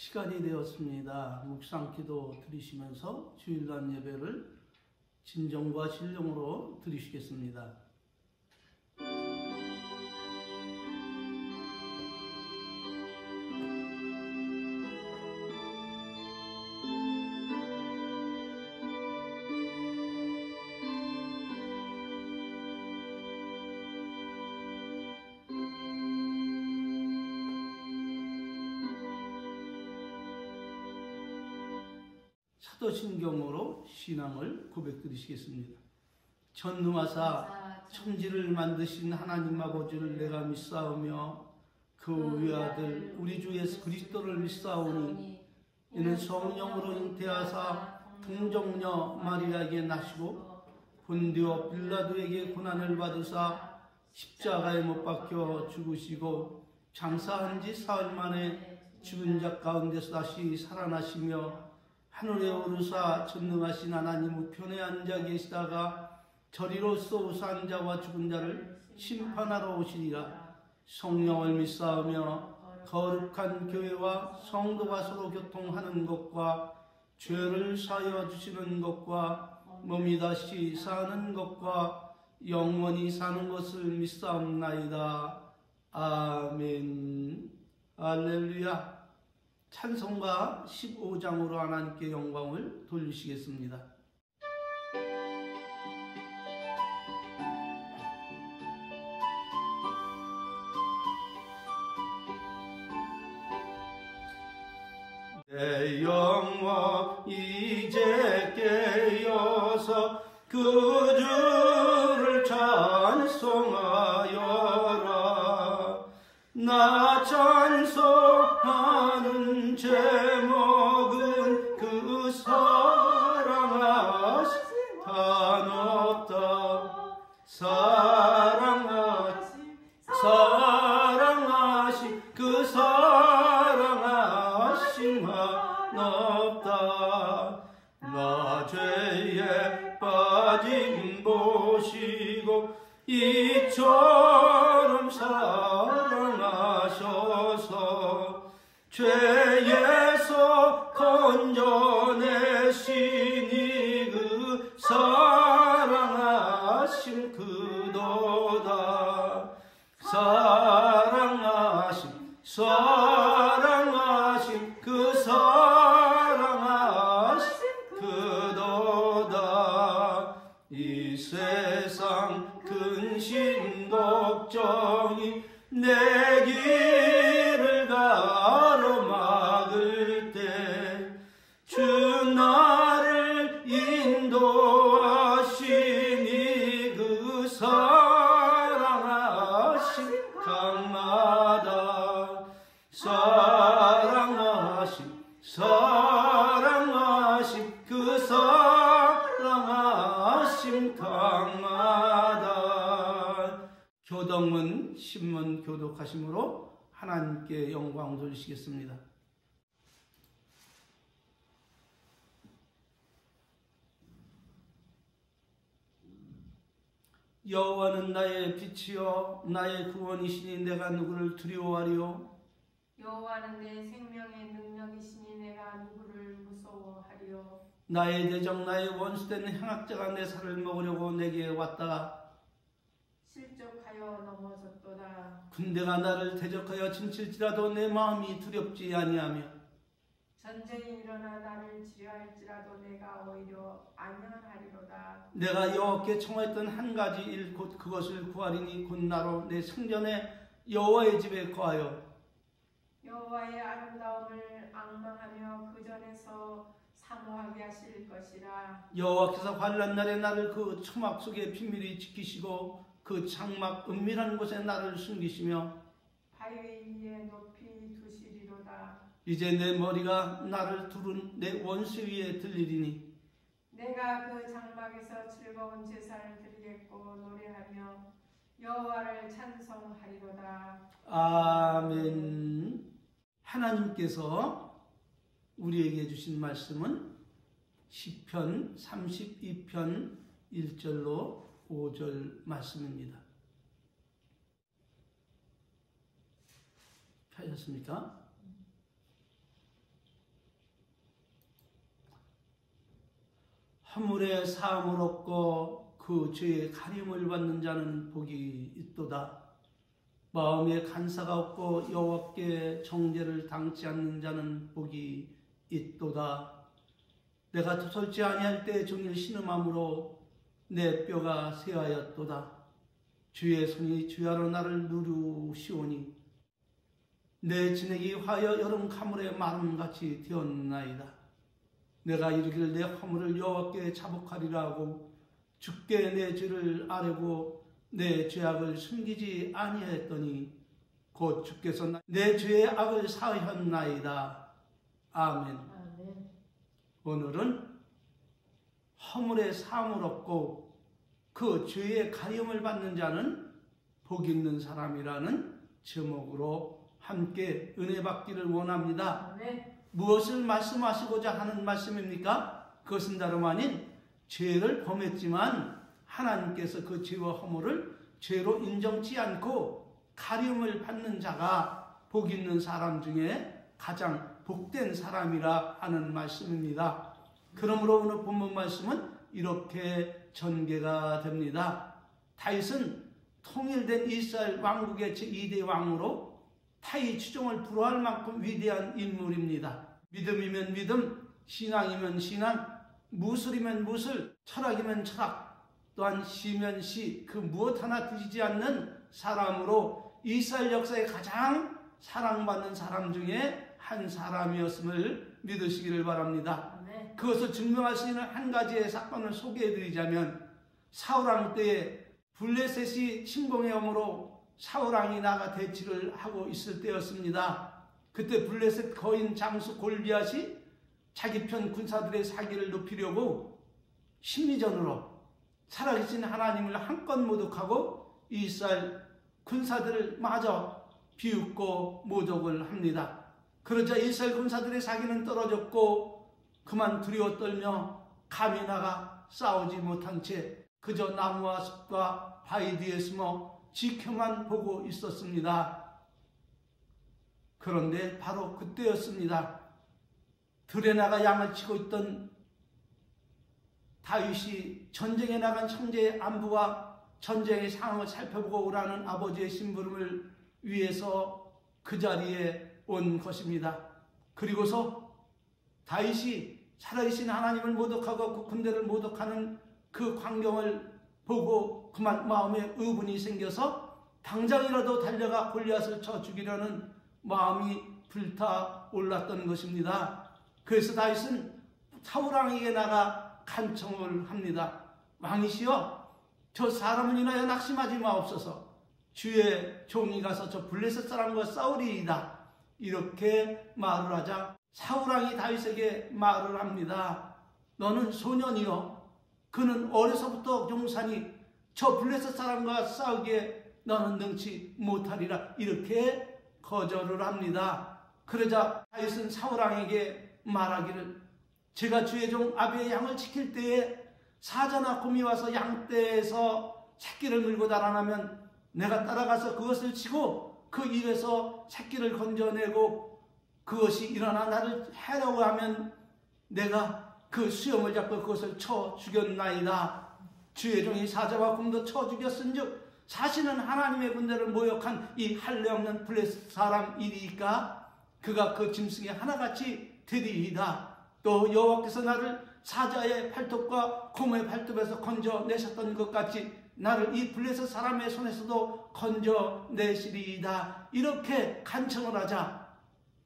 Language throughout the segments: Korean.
시간이 되었습니다. 묵상기도 드리시면서 주일날 예배를 진정과 신령으로 드리시겠습니다. 사도신경으로 신앙을 고백드리시겠습니다. 전능하사 천지를 만드신 하나님 아버지를 내가 믿사오며 그 외아들 우리 주 예수 그리스도를 믿사오니 이는 성령으로 잉태하사 동정녀 마리아에게 나시고 본디오 빌라도에게 고난을 받으사 십자가에 못 박혀 죽으시고 장사한 지 사흘 만에 죽은 자 가운데서 다시 살아나시며 하늘에 오르사 전능하신 하나님 우편에 앉아 계시다가 저리로서 우산 자와 죽은 자를 심판하러 오시리라. 성령을 믿사오며 거룩한 교회와 성도가 서로 교통하는 것과 죄를 사하여 주시는 것과 몸이 다시 사는 것과 영원히 사는 것을 믿사옵나이다. 아멘. 할렐루야. 찬송가 15장으로 하나님께 영광을 돌리시겠습니다. 내 영혼 이제 깨어서 그 주를 찬송하여라. 나 찬송하는 제목은 그 사랑하심 한없다. 사랑하심 그 사랑하심 한없다. 나 죄에 빠짐 보시고 이처럼 사랑하셔서 죄에서 건져내시니 그 사랑하심 그도다. 사랑하심 그 사랑하심 그도다. 이 세상 근심 걱정이 내 길을 가로막을 때 주 나를 인도하시니 그 사랑하심 강마다. 사랑하심 그 사랑하심 강마다. 교덕문 신문 교독하심으로 하나님께 영광 돌리시겠습니다. 여호와는 나의 빛이요 나의 구원이시니 내가 누구를 두려워하리요. 여호와는 내 생명의 능력이시니 내가 누구를 무서워하리요. 나의 대적 나의 원수된 행악자가 내 살을 먹으려고 내게 왔다가 실족하여 넘어졌도다. 군대가 나를 대적하여 침칠지라도 내 마음이 두렵지 아니하며 전쟁이 일어나 나를 지뢰할지라도 내가 오히려 안녕하리로다. 내가 여호와께 청하였던 한 가지 일 곧 그것을 구하리니 곧 나로 내 생전에 여호와의 집에 거하여 여호와의 아름다움을 앙망하며 그 전에서 사모하게 하실 것이라. 여호와께서 환난 날에 나를 그 초막 속에 비밀히 지키시고 그 장막 은밀한 곳에 나를 숨기시며 바위 위에 높이 두시리로다. 이제 내 머리가 나를 두른 내 원수 위에 들리리니 내가 그 장막에서 즐거운 제사를 드리겠고 노래하며 여호와를 찬송하리로다. 아멘. 하나님께서 우리에게 주신 말씀은 시편 32편 1절로 5절 말씀입니다. 펴셨습니까? 허물의 사함을 얻고 그 죄의 가림을 받는 자는 복이 있도다. 마음에 간사가 없고 여호와께 정죄를 당치 않는 자는 복이 있도다. 내가 토설지 아니할 때 종일 신음함으로 내 뼈가 쇠하였도다. 주의 손이 주야로 나를 누르시오니 내 진액이 화여 여름 가물의 마름같이 되었나이다. 내가 이르기를 내 허물을 여호와께 자복하리라 하고 주께 내 죄를 아뢰고 내 죄악을 숨기지 아니했더니 곧 주께서 내 죄의 악을 사하였나이다. 아멘. 아멘. 오늘은 허물의 사함을 얻고 그 죄의 가림을 받는 자는 복 있는 사람이라는 제목으로 함께 은혜 받기를 원합니다. 아멘. 무엇을 말씀하시고자 하는 말씀입니까? 그것은 다름 아닌 죄를 범했지만 하나님께서 그 죄와 허물을 죄로 인정치 않고 가림을 받는 자가 복 있는 사람 중에 가장 복된 사람이라 하는 말씀입니다. 그러므로 오늘 본문 말씀은 이렇게 전개가 됩니다. 다윗은 통일된 이스라엘 왕국의 제2대 왕으로 타의 추종을 불허할 만큼 위대한 인물입니다. 믿음이면 믿음, 신앙이면 신앙, 무술이면 무술, 철학이면 철학, 또한 시면 시, 그 무엇 하나 드리지 않는 사람으로 이스라엘 역사의 가장 사랑받는 사람 중에 한 사람이었음을 믿으시기를 바랍니다. 아멘. 그것을 증명할 수 있는 한 가지의 사건을 소개해드리자면 사울왕 때에 블레셋이 침공해 오므로 사울왕이 나가 대치를 하고 있을 때였습니다. 그때 블레셋 거인 장수 골리앗이 자기 편 군사들의 사기를 높이려고 심리전으로 살아계신 하나님을 한껏 모독하고 이스라엘 군사들을 마저 비웃고 모독을 합니다. 그러자 이스라엘 군사들의 사기는 떨어졌고 그만 두려워 떨며 감히 나가 싸우지 못한 채 그저 나무와 숲과 바위 뒤에 숨어 지켜만 보고 있었습니다. 그런데 바로 그때였습니다. 들에 나가 양을 치고 있던 다윗이 전쟁에 나간 형제의 안부와 전쟁의 상황을 살펴보고 오라는 아버지의 심부름을 위해서 그 자리에 온 것입니다. 그리고서 다윗이 살아계신 하나님을 모독하고 그 군대를 모독하는 그 광경을 보고 그만 마음에 의분이 생겨서 당장이라도 달려가 골리앗을 쳐 죽이려는 마음이 불타올랐던 것입니다. 그래서 다윗은 사울왕에게 나가 간청을 합니다. 왕이시여, 저 사람을 인하여 낙심하지 마옵소서. 주의 종이 가서 저 블레셋 사람과 싸우리이다. 이렇게 말을 하자 사울왕이 다윗에게 말을 합니다. 너는 소년이요, 그는 어려서부터 용사니 저 블레셋 사람과 싸우기에 너는 능치 못하리라. 이렇게 거절을 합니다. 그러자 다윗은 사울왕에게 말하기를, 제가 주의 종 아비의 양을 지킬 때에 사자나 곰이 와서 양떼에서 새끼를 물고 달아나면 내가 따라가서 그것을 치고 그 입에서 새끼를 건져내고 그것이 일어나 나를 해라고 하면 내가 그 수염을 잡고 그것을 쳐 죽였나이다. 주의 종이 사자와 곰도 쳐 죽였은즉 사실은 하나님의 군대를 모욕한 이 할례 없는 블레셋 사람이니까 그가 그 짐승의 하나같이 되리이다. 또 여호와께서 나를 사자의 팔톱과 곰의 팔톱에서 건져내셨던 것 같이 나를 이 블레셋 사람의 손에서도 건져내시리이다. 이렇게 간청을 하자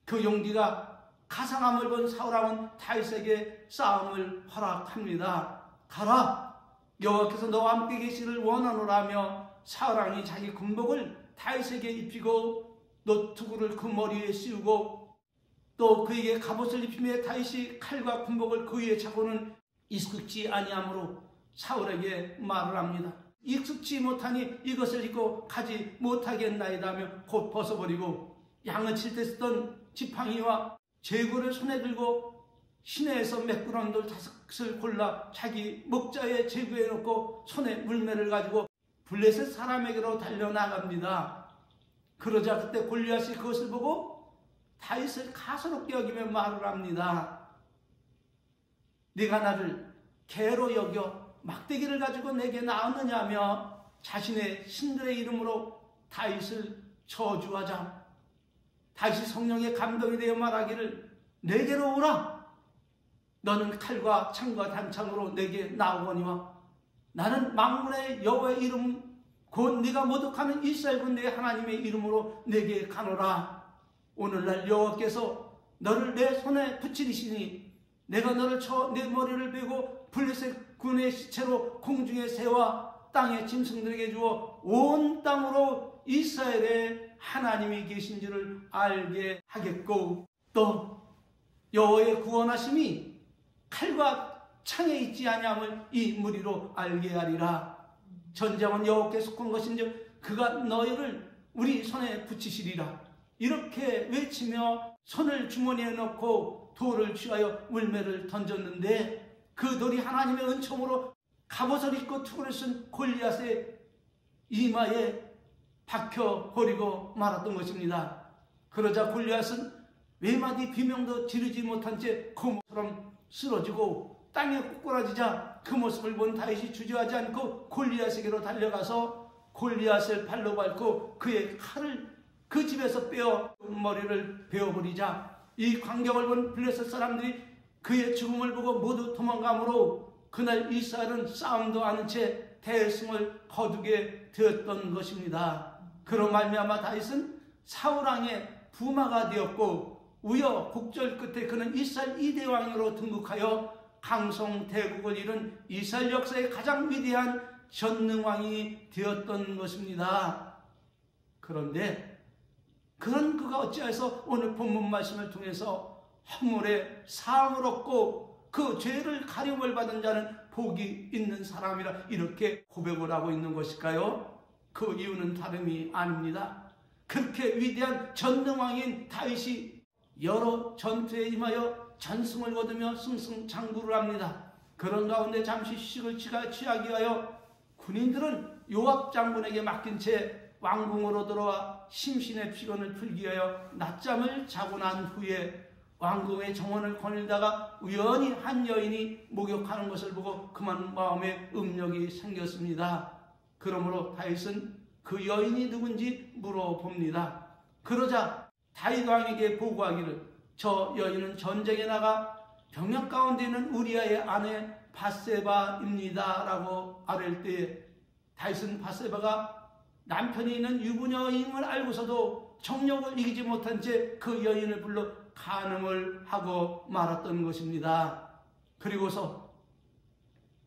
그 용기가 가상함을 본 사울왕은 다윗에게 싸움을 허락합니다. 가라, 여호와께서 너와 함께 계시를 원하노라며 사울왕이 자기 군복을 다윗에게 입히고 노투구를 그 머리에 씌우고 또 그에게 갑옷을 입히며 다윗이 칼과 군복을 그 위에 차고는 익숙지 아니하므로 사울에게 말을 합니다. 익숙지 못하니 이것을 입고 가지 못하겠나이다 하며 곧 벗어버리고 양을 칠 때 쓰던 지팡이와 제구를 손에 들고 시내에서 매꾸러운 돌 5을 골라 자기 목자에 제구해 놓고 손에 물매를 가지고 블레셋 사람에게로 달려나갑니다. 그러자 그때 골리앗이 그것을 보고 다윗을 가소롭게 여기며 말을 합니다. 네가 나를 개로 여겨 막대기를 가지고 내게 나왔느냐며 자신의 신들의 이름으로 다윗을 저주하자 다윗이 성령의 감동이 되어 말하기를 내게로 오라. 너는 칼과 창과 단창으로 내게 나오거니와 나는 만군의 여호와의 이름 곧 네가 모독하는 이스라엘 군대의 하나님의 이름으로 내게 가노라. 오늘날 여호와께서 너를 내 손에 붙이리시니 내가 너를 쳐 내 머리를 베고 블레셋 군의 시체로 공중의 새와 땅의 짐승들에게 주어 온 땅으로 이스라엘의 하나님이 계신 줄을 알게 하겠고 또 여호와의 구원하심이 칼과 창에 있지 아니함을 이 무리로 알게 하리라. 전쟁은 여호와께 속한 것인즉 그가 너희를 우리 손에 붙이시리라. 이렇게 외치며 손을 주머니에 넣고 돌을 취하여 물매를 던졌는데 그 돌이 하나님의 은총으로 갑옷을 입고 투구를 쓴 골리앗의 이마에 박혀 버리고 말았던 것입니다. 그러자 골리앗은 외마디 비명도 지르지 못한 채 고무처럼 쓰러지고 땅에 꼬꾸라지자 그 모습을 본 다윗이 주저하지 않고 골리앗에게로 달려가서 골리앗을 발로 밟고 그의 칼을 그 집에서 빼어 머리를 베어버리자 이 광경을 본 블레셋 사람들이 그의 죽음을 보고 모두 도망가므로 그날 이스라엘은 싸움도 않은 채 대승을 거두게 되었던 것입니다. 그로 말미암아 다윗은 사울 왕의 부마가 되었고 우여곡절 끝에 그는 이스라엘 2대 왕으로 등극하여 강성 대국을 이룬 이스라엘 역사의 가장 위대한 전능왕이 되었던 것입니다. 그런데 그런 그가 어찌해서 오늘 본문 말씀을 통해서 허물의 사함을 얻고 그 죄를 가림을 받은 자는 복이 있는 사람이라 이렇게 고백을 하고 있는 것일까요? 그 이유는 다름이 아닙니다. 그렇게 위대한 전능왕인 다윗이 여러 전투에 임하여 전승을 거두며 승승장구를 합니다. 그런 가운데 잠시 휴식을 취하기 위하여 군인들은 요압 장군에게 맡긴 채 왕궁으로 들어와 심신의 피곤을 풀기 위하여 낮잠을 자고 난 후에 왕궁의 정원을 거닐다가 우연히 한 여인이 목욕하는 것을 보고 그만 마음에 음력이 생겼습니다. 그러므로 다윗은 그 여인이 누군지 물어봅니다. 그러자 다윗 왕에게 보고하기를 저 여인은 전쟁에 나가 병력 가운데 있는 우리아의 아내 밧세바입니다 라고 아랠 때에 다윗은 밧세바가 남편이 있는 유부녀임을 알고서도 정욕을 이기지 못한 채 그 여인을 불러 간음을 하고 말았던 것입니다. 그리고서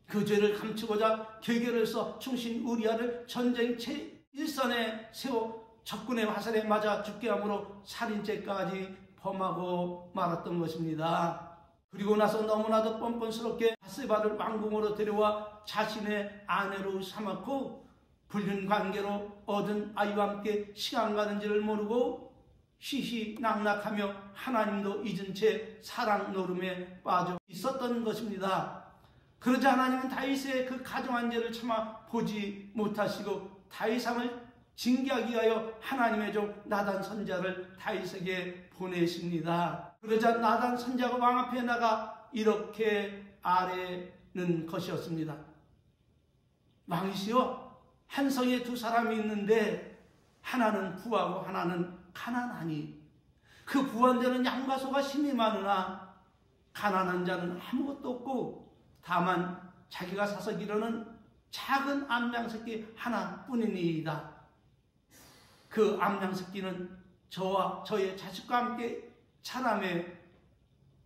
그 죄를 감추고자 계계를 써 충신 우리아를 전쟁 제1선에 세워 적군의 화살에 맞아 죽게 함으로 살인죄까지 범하고 말았던 것입니다. 그리고 나서 너무나도 뻔뻔스럽게 밧세바를 왕궁으로 데려와 자신의 아내로 삼았고 불륜 관계로 얻은 아이와 함께 시간 가는지를 모르고 희희낙낙하며 하나님도 잊은 채 사랑 노름에 빠져 있었던 것입니다. 그러자 하나님은 다윗의 그 가정한 죄를 참아 보지 못하시고 다윗왕을 징계하기 위하여 하나님의 종 나단 선지자를 다윗에게 보내십니다. 그러자 나단 선지자가 왕 앞에 나가 이렇게 아뢰는 것이었습니다. 왕이시여, 한 성에 두 사람이 있는데 하나는 부하고 하나는 가난하니 그 부한 자는 양과 소가 심히 많으나 가난한 자는 아무것도 없고 다만 자기가 사서 기르는 작은 암양새끼 하나뿐이니이다. 그 암양새끼는 저와 저의 자식과 함께 자라매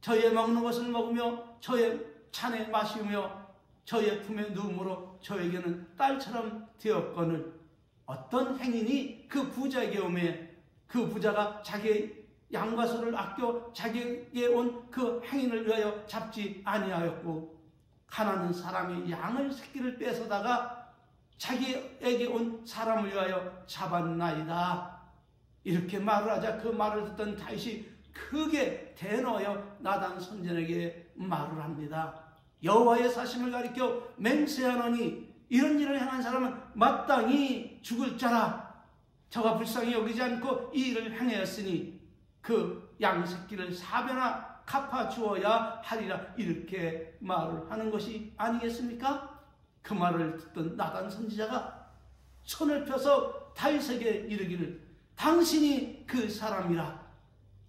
저의 먹는 것을 먹으며 저의 잔에 마시며 저의 품에 누움으로 저에게는 딸처럼 되었거늘 어떤 행인이 그 부자에게 오매 그 부자가 자기의 양과 소를 아껴 자기에게 온 그 행인을 위하여 잡지 아니하였고 가난한 사람이 양을 새끼를 뺏어다가 자기에게 온 사람을 위하여 잡았나이다. 이렇게 말을 하자 그 말을 듣던 다윗이 크게 대노하여 나단 선지자에게 말을 합니다. 여호와의 사심을 가리켜 맹세하노니 이런 일을 행한 사람은 마땅히 죽을 자라. 저가 불쌍히 여기지 않고 이 일을 행하였으니 그 양새끼를 사변하 갚아 주어야 하리라 이렇게 말을 하는 것이 아니겠습니까? 그 말을 듣던 나단 선지자가 손을 펴서 다윗에게 이르기를 당신이 그 사람이라.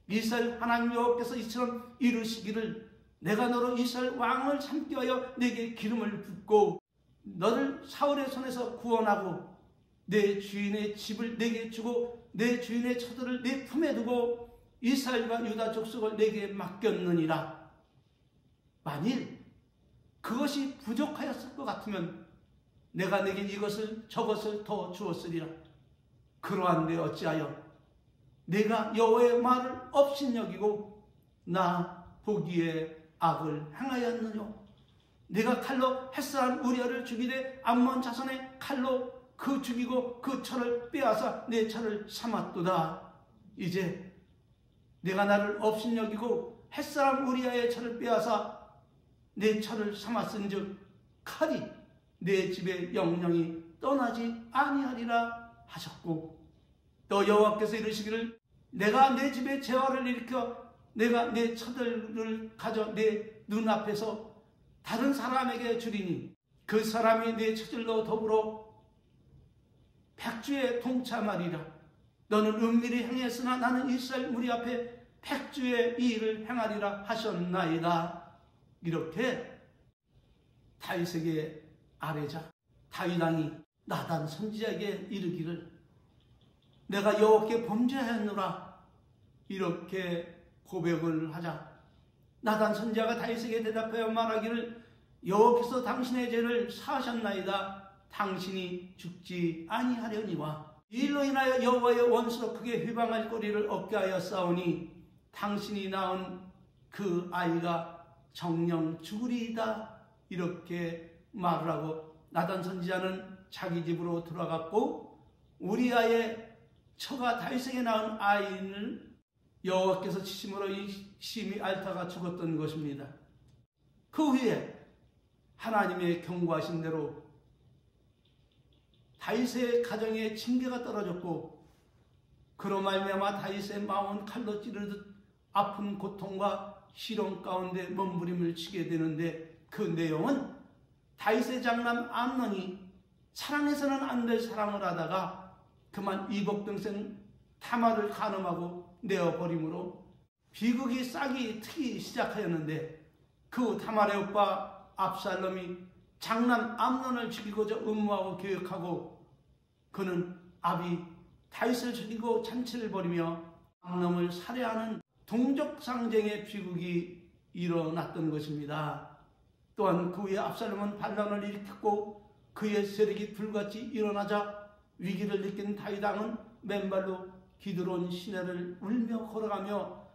이스라엘 하나님 여호와께서 이처럼 이루시기를 내가 너로 이스라엘 왕을 삼게 하여 내게 기름을 붓고 너를 사울의 손에서 구원하고 내 주인의 집을 내게 주고 내 주인의 처들을 내 품에 두고 이스라엘과 유다 족속을 내게 맡겼느니라. 만일 그것이 부족하였을 것 같으면 내가 내게 이것을 저것을 더 주었으리라. 그러한데 어찌하여 내가 여호와의 말을 업신여기고 나 보기에 악을 행하였느냐. 내가 칼로 햇사람 우리아를 죽이되 암몬 자손의 칼로 그 죽이고 그 철을 빼앗아 내 차를 삼았도다. 이제 내가 나를 업신여기고 햇사람 우리아의 철을 빼앗아 내 차를 삼았은즉 칼이 내 집에 영영이 떠나지 아니하리라 하셨고 또 여호와께서 이르시기를 내가 내 집에 재화를 일으켜 내가 내 처들을 가져 내 눈앞에서 다른 사람에게 주리니 그 사람이 내 처들로 더불어 백주에 동참하리라. 너는 은밀히 행했으나 나는 이스라엘 무리 앞에 백주의 이 일을 행하리라 하셨나이다. 이렇게 다윗에게 아뢰자 다윗 왕이 나단 선지자에게 이르기를 내가 여호와께 범죄하였노라 이렇게 고백을 하자 나단 선지자가 다윗에게 대답하여 말하기를 여호와께서 당신의 죄를 사하셨나이다. 당신이 죽지 아니하려니와 이 일로 인하여 여호와의 원수로 크게 회방할 거리를 얻게 하여 싸우니 당신이 낳은 그 아이가 정령 죽으리이다. 이렇게 말을 하고 나단 선지자는 자기 집으로 돌아갔고 우리아의 처가 다윗에게 낳은 아이를 여호와께서 치심으로 이 심히 앓다가 죽었던 것입니다. 그 후에 하나님의 경고하신 대로 다윗의 가정에 징계가 떨어졌고 그로 말미암아 다윗의 마음은 칼로 찌르듯 아픈 고통과 시련 가운데 몸부림을 치게 되는데 그 내용은 다윗의 장남 암논이 사랑해서는 안 될 사랑을 하다가 그만 이복동생 타마를 간음하고 내어버림으로 비극이 싹이 트기 시작하였는데 그 타마의 오빠 압살롬이 장남 암논을 죽이고자 음모하고 계획하고 그는 아비 다윗을 죽이고 잔치를 벌이며 암논을 살해하는 동족상쟁의 비극이 일어났던 것입니다. 또한 그 후에 압살롬은 반란을 일으켰고 그의 세력이 불같이 일어나자 위기를 느낀 다윗 왕은 맨발로 기드론 시내를 울며 걸어가며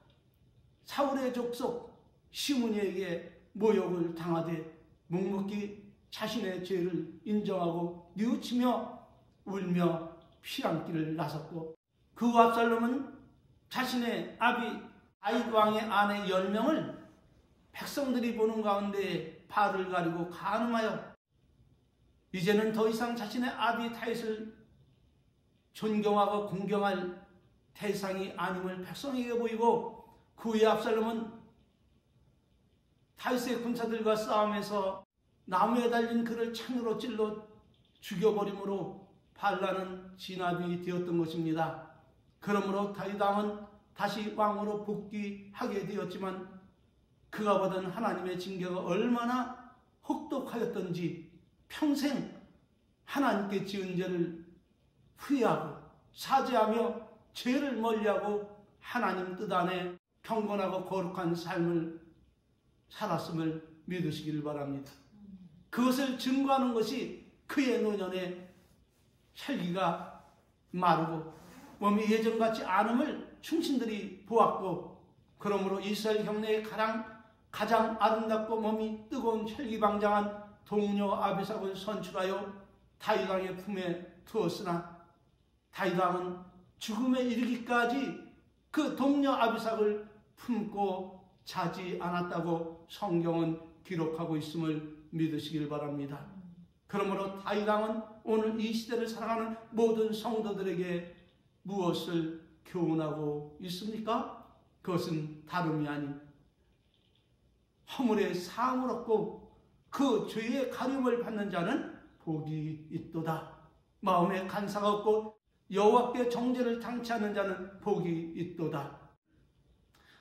사울의 족속 시므니에게 모욕을 당하되 묵묵히 자신의 죄를 인정하고 뉘우치며 울며 피랑길을 나섰고 그 후 압살롬은 자신의 아비 다윗 왕의 아내 10명을 백성들이 보는 가운데 발을 가리고 간음하여 이제는 더 이상 자신의 아비 다윗을 존경하고 공경할 대상이 아님을 백성에게 보이고 그 후에 압살롬은 다윗의 군사들과 싸움에서 나무에 달린 그를 창으로 찔러 죽여버림으로 반란은 진압이 되었던 것입니다. 그러므로 다윗 왕은 다시 왕으로 복귀하게 되었지만 그가 받은 하나님의 징계가 얼마나 혹독하였던지 평생 하나님께 지은 죄를 후회하고 사죄하며 죄를 멀리하고 하나님 뜻 안에 경건하고 거룩한 삶을 살았음을 믿으시기를 바랍니다. 그것을 증거하는 것이 그의 노년에 혈기가 마르고 몸이 예전같지 않음을 충신들이 보았고 그러므로 이스라엘 경내에 가장 아름답고 몸이 뜨거운 혈기방장한 동료 아비삭을 선출하여 다윗 왕의 품에 두었으나 다윗 왕은 죽음에 이르기까지 그 동료 아비삭을 품고 자지 않았다고 성경은 기록하고 있음을 믿으시길 바랍니다. 그러므로 다윗 왕은 오늘 이 시대를 살아가는 모든 성도들에게 무엇을 교훈하고 있습니까? 그것은 다름이 아닌 허물의 사함을 얻고 그 죄의 가림을 받는 자는 복이 있도다. 마음에 간사가 없고 여호와께 정죄를 당치 않는 자는 복이 있도다.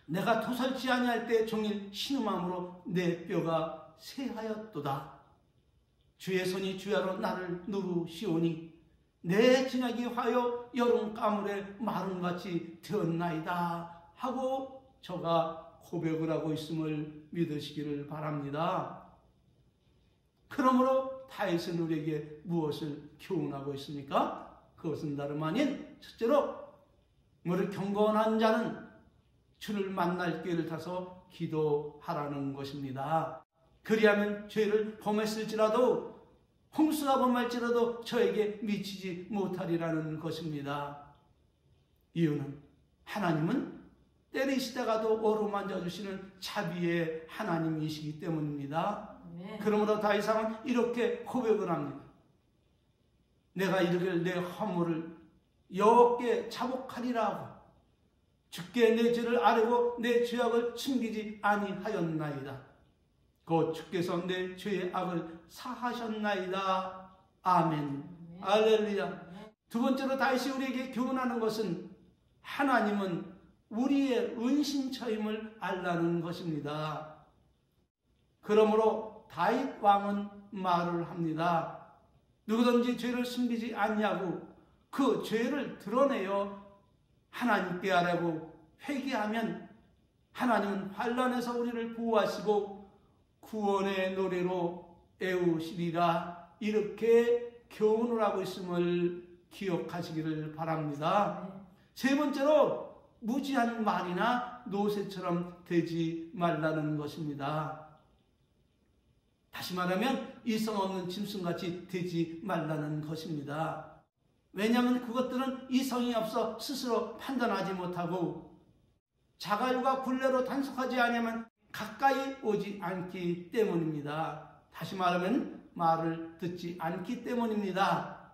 내가 토설지 아니할 때 종일 신음함으로 내 뼈가 쇠하였도다. 주의 손이 주야로 나를 누르시오니 내 진약이 화여 여름 가물에 마름같이 되었나이다 하고 저가 고백을 하고 있음을 믿으시기를 바랍니다. 그러므로 다윗은 우리에게 무엇을 교훈하고 있습니까? 그것은 다름 아닌 첫째로 우리 경건한 자는 주를 만날 길을 타서 기도하라는 것입니다. 그리하면 죄를 범했을지라도 홍수가 범할지라도 저에게 미치지 못하리라는 것입니다. 이유는 하나님은 때리시다가도 어루만져 주시는 자비의 하나님이시기 때문입니다. 그러므로 다윗은 이렇게 고백을 합니다. 내가 이르길 내 허물을 여호와께 자복하리라 하고 주께 내 죄를 아뢰고 내 죄악을 숨기지 아니하였나이다. 곧 주께서 내 죄의 악을 사하셨나이다. 아멘. 할렐루야. 두 번째로 다윗이 우리에게 교훈하는 것은 하나님은 우리의 은신처임을 알라는 것입니다. 그러므로 다윗 왕은 말을 합니다. 누구든지 죄를 숨기지 아니하고 그 죄를 드러내어 하나님께 아뢰고 회개하면 하나님은 환난에서 우리를 보호하시고 구원의 노래로 애우시리라. 이렇게 교훈을 하고 있음을 기억하시기를 바랍니다. 세 번째로 무지한 말이나 노새처럼 되지 말라는 것입니다. 다시 말하면 이성 없는 짐승같이 되지 말라는 것입니다. 왜냐하면 그것들은 이성이 없어 스스로 판단하지 못하고 자갈과 굴레로 단속하지 아니하면 가까이 오지 않기 때문입니다. 다시 말하면 말을 듣지 않기 때문입니다.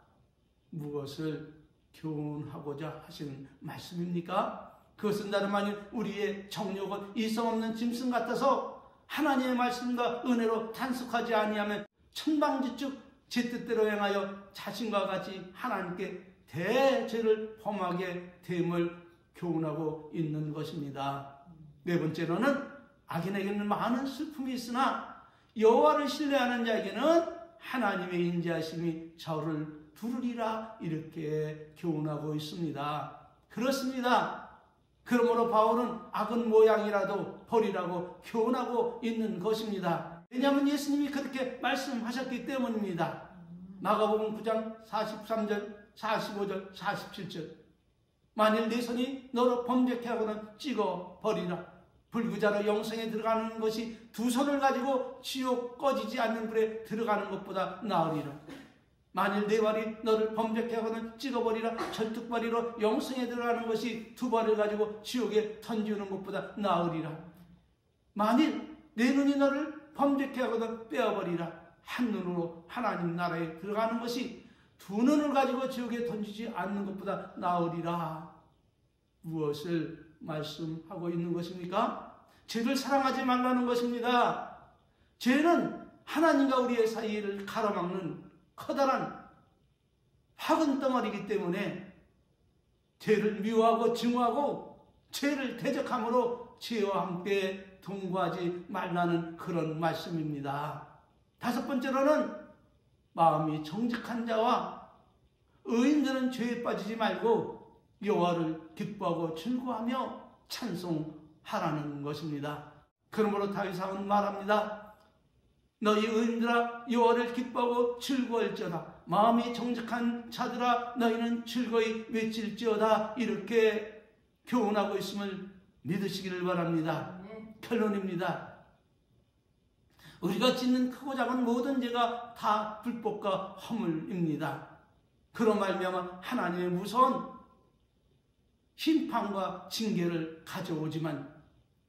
무엇을 교훈하고자 하시는 말씀입니까? 그것은 다름 아닌 우리의 정욕은 이성 없는 짐승 같아서 하나님의 말씀과 은혜로 단속하지 아니하면 천방지축 제 뜻대로 행하여 자신과 같이 하나님께 대죄를 범하게 됨을 교훈하고 있는 것입니다. 네 번째로는 악인에게는 많은 슬픔이 있으나 여호와를 신뢰하는 자에게는 하나님의 인자하심이 저를 두르리라. 이렇게 교훈하고 있습니다. 그렇습니다. 그러므로 바울은 악은 모양이라도 버리라고 교훈하고 있는 것입니다. 왜냐하면 예수님이 그렇게 말씀하셨기 때문입니다. 마가복음 9장 43절, 45절, 47절. 만일 네 손이 너로 범죄케 하고는 찍어 버리라. 불구자로 영생에 들어가는 것이 두 손을 가지고 지옥 꺼지지 않는 불에 들어가는 것보다 나으리라. 만일 네 발이 너를 범죄케 하고는 찍어버리라. 절뚝발이로 영생에 들어가는 것이 두 발을 가지고 지옥에 던지는 것보다 나으리라. 만일 네 눈이 너를 범죄케 하고는 빼어버리라. 한 눈으로 하나님 나라에 들어가는 것이 두 눈을 가지고 지옥에 던지지 않는 것보다 나으리라. 무엇을 말씀하고 있는 것입니까? 죄를 사랑하지 말라는 것입니다. 죄는 하나님과 우리의 사이를 가로막는 커다란 화근 덩어리이기 때문에 죄를 미워하고 증오하고 죄를 대적함으로 죄와 함께 동거하지 말라는 그런 말씀입니다. 다섯 번째로는 마음이 정직한 자와 의인들은 죄에 빠지지 말고 여호와를 기뻐하고 즐거워하며 찬송하라는 것입니다. 그러므로 다윗은 말합니다. 너희 의인들아 여호와를 기뻐하고 즐거워할지어다. 마음이 정직한 자들아 너희는 즐거이 외칠지어다. 이렇게 교훈하고 있음을 믿으시기를 바랍니다. 결론입니다. 우리가 짓는 크고 작은 모든 죄가 다 불법과 허물입니다. 그런 말미암아 하나님의 무서운 심판과 징계를 가져오지만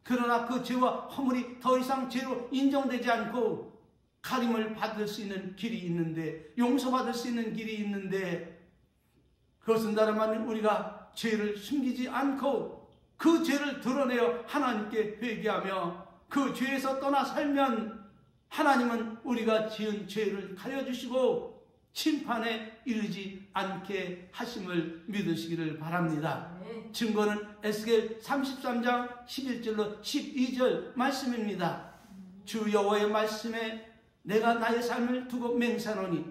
그러나 그 죄와 허물이 더 이상 죄로 인정되지 않고 가림을 받을 수 있는 길이 있는데, 용서받을 수 있는 길이 있는데, 그것은 다름 아닌 우리가 죄를 숨기지 않고 그 죄를 드러내어 하나님께 회개하며 그 죄에서 떠나 살면 하나님은 우리가 지은 죄를 가려주시고 심판에 이르지 않게 하심을 믿으시기를 바랍니다. 증거는 에스겔 33장 11절로 12절 말씀입니다. 주 여호와의 말씀에 내가 나의 삶을 두고 맹세하노니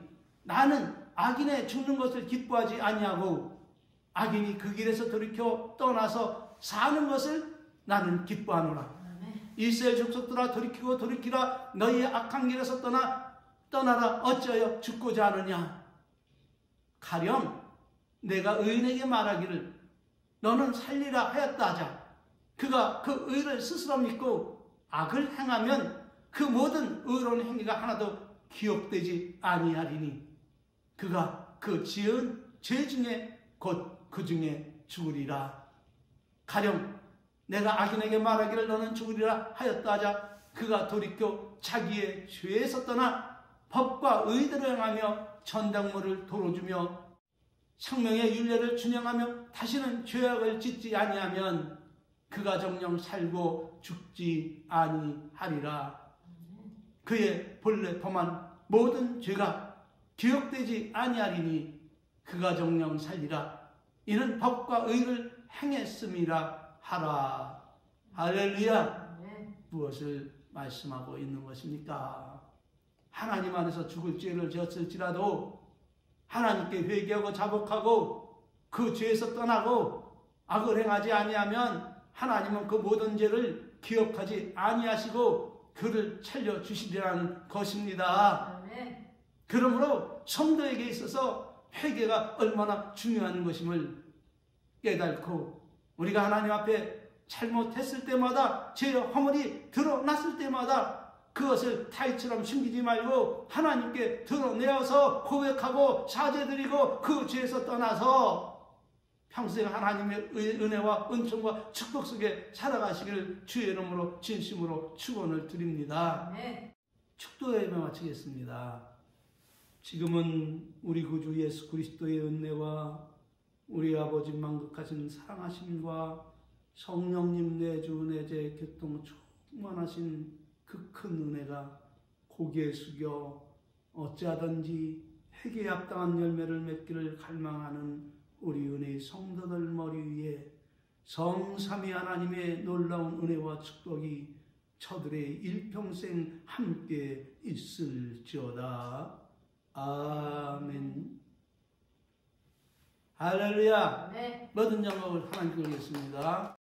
나는 악인의 죽는 것을 기뻐하지 아니하고 악인이 그 길에서 돌이켜 떠나서 사는 것을 나는 기뻐하노라. 이스라엘 족속들아 돌이키고 돌이키라. 너희의 악한 길에서 떠나라. 어찌하여 죽고자 하느냐. 가령 내가 의인에게 말하기를 너는 살리라 하였다 하자. 그가 그 의를 스스로 믿고 악을 행하면 그 모든 의로운 행위가 하나도 기억되지 아니하리니 그가 그 지은 죄 중에 곧 그 중에 죽으리라. 가령 내가 악인에게 말하기를 너는 죽으리라 하였다 하자. 그가 돌이켜 자기의 죄에서 떠나 법과 의대로 행하며 전당물을 도로주며 생명의 윤례를 준행하며 다시는 죄악을 짓지 아니하면 그가 정녕 살고 죽지 아니하리라. 그의 본래 범한 모든 죄가 기억되지 아니하리니 그가 정녕 살리라. 이는 법과 의를 행했음이라 하라. 할렐루야. 무엇을 말씀하고 있는 것입니까? 하나님 안에서 죽을 죄를 지었을지라도 하나님께 회개하고 자복하고 그 죄에서 떠나고 악을 행하지 아니하면 하나님은 그 모든 죄를 기억하지 아니하시고 그를 살려주시리라는 것입니다. 그러므로 성도에게 있어서 회개가 얼마나 중요한 것임을 깨닫고 우리가 하나님 앞에 잘못했을 때마다 죄의 허물이 드러났을 때마다 그것을 타이처럼 숨기지 말고 하나님께 드러내어서 고백하고 사죄드리고 그 죄에서 떠나서 평생 하나님의 은혜와 은총과 축복 속에 살아가시기를 주의 이름으로 진심으로 축원을 드립니다. 축도 예배 마치겠습니다. 지금은 우리 구주 예수 그리스도의 은혜와 우리 아버지 만극하신 사랑하심과 성령님 내주 내재 교통 충만하신 그 큰 은혜가 고개 숙여 어찌하든지 회개에 합당한 열매를 맺기를 갈망하는 우리 은혜의 성도들 머리 위에 성삼위 하나님의 놀라운 은혜와 축복이 저들의 일평생 함께 있을지어다. 아멘. 할렐루야. 모든 영광을 하나님께 드리겠습니다.